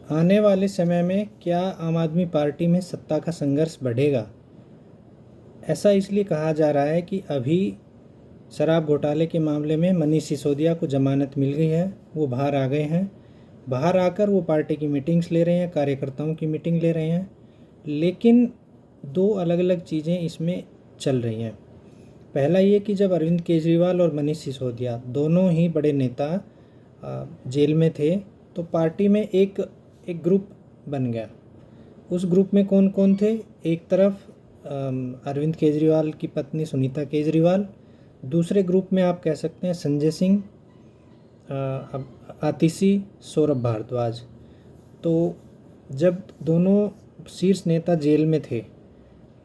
आने वाले समय में क्या आम आदमी पार्टी में सत्ता का संघर्ष बढ़ेगा? ऐसा इसलिए कहा जा रहा है कि अभी शराब घोटाले के मामले में मनीष सिसोदिया को जमानत मिल गई है। वो बाहर आ गए हैं। बाहर आकर वो पार्टी की मीटिंग्स ले रहे हैं, कार्यकर्ताओं की मीटिंग ले रहे हैं। लेकिन दो अलग अलग चीज़ें इसमें चल रही हैं। पहला ये कि जब अरविंद केजरीवाल और मनीष सिसोदिया दोनों ही बड़े नेता जेल में थे, तो पार्टी में एक एक ग्रुप बन गया। उस ग्रुप में कौन कौन थे? एक तरफ अरविंद केजरीवाल की पत्नी सुनीता केजरीवाल, दूसरे ग्रुप में आप कह सकते हैं संजय सिंह, आतिशी, सौरभ भारद्वाज। तो जब दोनों शीर्ष नेता जेल में थे,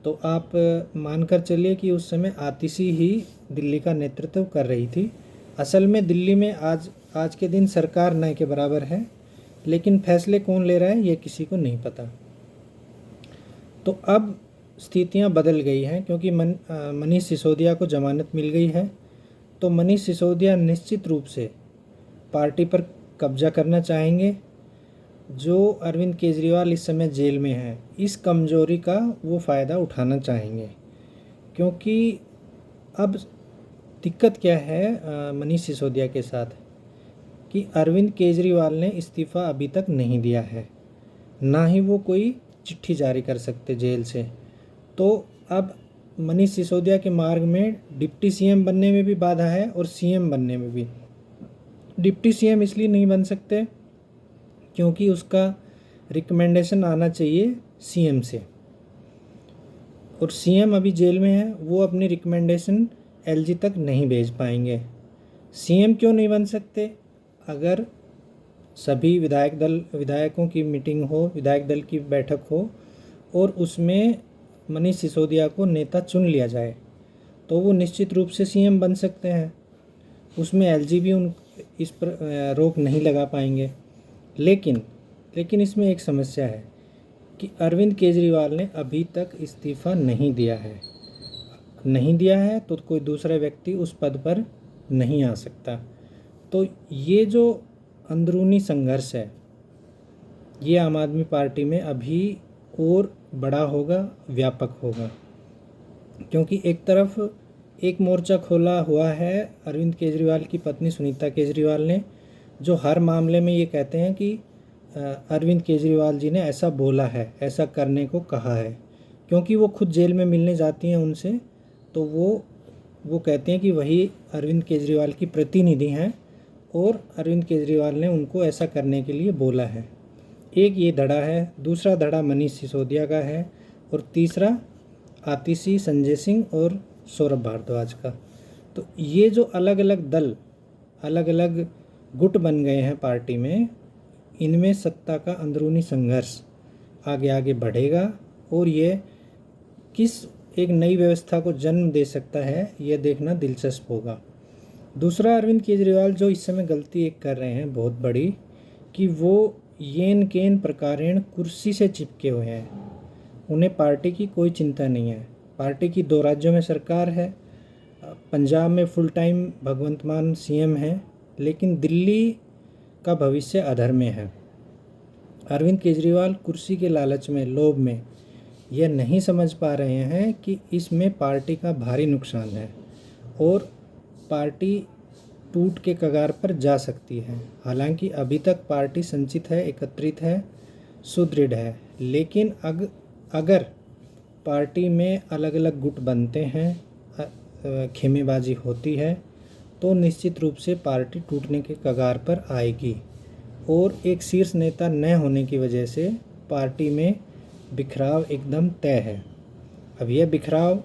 तो आप मानकर चलिए कि उस समय आतिशी ही दिल्ली का नेतृत्व कर रही थी। असल में दिल्ली में आज के दिन सरकार न के बराबर है, लेकिन फैसले कौन ले रहा है ये किसी को नहीं पता। तो अब स्थितियां बदल गई हैं, क्योंकि मनीष सिसोदिया को जमानत मिल गई है। तो मनीष सिसोदिया निश्चित रूप से पार्टी पर कब्जा करना चाहेंगे। जो अरविंद केजरीवाल इस समय जेल में हैं, इस कमजोरी का वो फ़ायदा उठाना चाहेंगे। क्योंकि अब दिक्कत क्या है मनीष सिसोदिया के साथ, कि अरविंद केजरीवाल ने इस्तीफ़ा अभी तक नहीं दिया है, ना ही वो कोई चिट्ठी जारी कर सकते जेल से। तो अब मनीष सिसोदिया के मार्ग में डिप्टी सीएम बनने में भी बाधा है और सीएम बनने में भी। डिप्टी सीएम इसलिए नहीं बन सकते क्योंकि उसका रिकमेंडेशन आना चाहिए सीएम से, और सीएम अभी जेल में है, वो अपनी रिकमेंडेशन एलजी तक नहीं भेज पाएंगे। सीएम क्यों नहीं बन सकते? अगर सभी विधायकों की मीटिंग हो, विधायक दल की बैठक हो और उसमें मनीष सिसोदिया को नेता चुन लिया जाए, तो वो निश्चित रूप से सीएम बन सकते हैं। उसमें एलजी भी इस पर रोक नहीं लगा पाएंगे। लेकिन इसमें एक समस्या है कि अरविंद केजरीवाल ने अभी तक इस्तीफ़ा नहीं दिया है, तो कोई दूसरा व्यक्ति उस पद पर नहीं आ सकता। तो ये जो अंदरूनी संघर्ष है, ये आम आदमी पार्टी में अभी और बड़ा होगा, व्यापक होगा। क्योंकि एक तरफ एक मोर्चा खोला हुआ है अरविंद केजरीवाल की पत्नी सुनीता केजरीवाल ने, जो हर मामले में ये कहते हैं कि अरविंद केजरीवाल जी ने ऐसा बोला है, ऐसा करने को कहा है। क्योंकि वो खुद जेल में मिलने जाती हैं उनसे, तो वो कहते हैं कि वही अरविंद केजरीवाल की प्रतिनिधि हैं और अरविंद केजरीवाल ने उनको ऐसा करने के लिए बोला है। एक ये धड़ा है। दूसरा धड़ा मनीष सिसोदिया का है, और तीसरा आतिशी, संजय सिंह और सौरभ भारद्वाज का। तो ये जो अलग अलग दल, अलग अलग गुट बन गए हैं पार्टी में, इनमें सत्ता का अंदरूनी संघर्ष आगे आगे बढ़ेगा, और ये किस एक नई व्यवस्था को जन्म दे सकता है, ये देखना दिलचस्प होगा। दूसरा, अरविंद केजरीवाल जो इस समय गलती एक कर रहे हैं बहुत बड़ी, कि वो येन केन प्रकारेण कुर्सी से चिपके हुए हैं। उन्हें पार्टी की कोई चिंता नहीं है। पार्टी की 2 राज्यों में सरकार है। पंजाब में फुल टाइम भगवंत मान सीएम हैं, लेकिन दिल्ली का भविष्य अधर में है। अरविंद केजरीवाल कुर्सी के लालच में, लोभ में यह नहीं समझ पा रहे हैं कि इसमें पार्टी का भारी नुकसान है और पार्टी टूट के कगार पर जा सकती है। हालांकि अभी तक पार्टी संचित है, एकत्रित है, सुदृढ़ है, लेकिन अगर पार्टी में अलग अलग गुट बनते हैं, खेमेबाजी होती है, तो निश्चित रूप से पार्टी टूटने के कगार पर आएगी। और एक शीर्ष नेता न होने की वजह से पार्टी में बिखराव एकदम तय है। अब यह बिखराव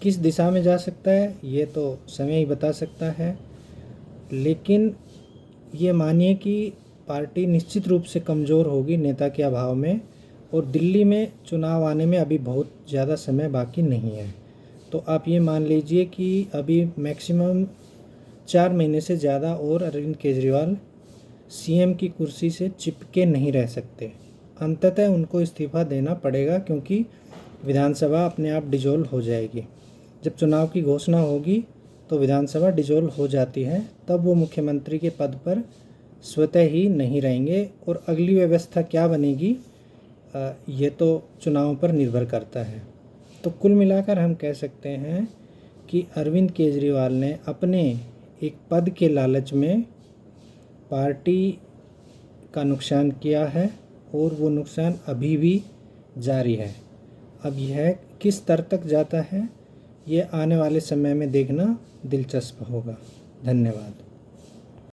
किस दिशा में जा सकता है, ये तो समय ही बता सकता है। लेकिन ये मानिए कि पार्टी निश्चित रूप से कमज़ोर होगी नेता के अभाव में, और दिल्ली में चुनाव आने में अभी बहुत ज़्यादा समय बाकी नहीं है। तो आप ये मान लीजिए कि अभी मैक्सिमम 4 महीने से ज़्यादा और अरविंद केजरीवाल सीएम की कुर्सी से चिपके नहीं रह सकते। अंततः उनको इस्तीफ़ा देना पड़ेगा, क्योंकि विधानसभा अपने आप डिसॉल्व हो जाएगी। जब चुनाव की घोषणा होगी तो विधानसभा डिसॉल्व हो जाती है, तब वो मुख्यमंत्री के पद पर स्वतः ही नहीं रहेंगे और अगली व्यवस्था क्या बनेगी ये तो चुनाव पर निर्भर करता है। तो कुल मिलाकर हम कह सकते हैं कि अरविंद केजरीवाल ने अपने एक पद के लालच में पार्टी का नुकसान किया है और वो नुकसान अभी भी जारी है। अब यह किस स्तर तक जाता है ये आने वाले समय में देखना दिलचस्प होगा। धन्यवाद।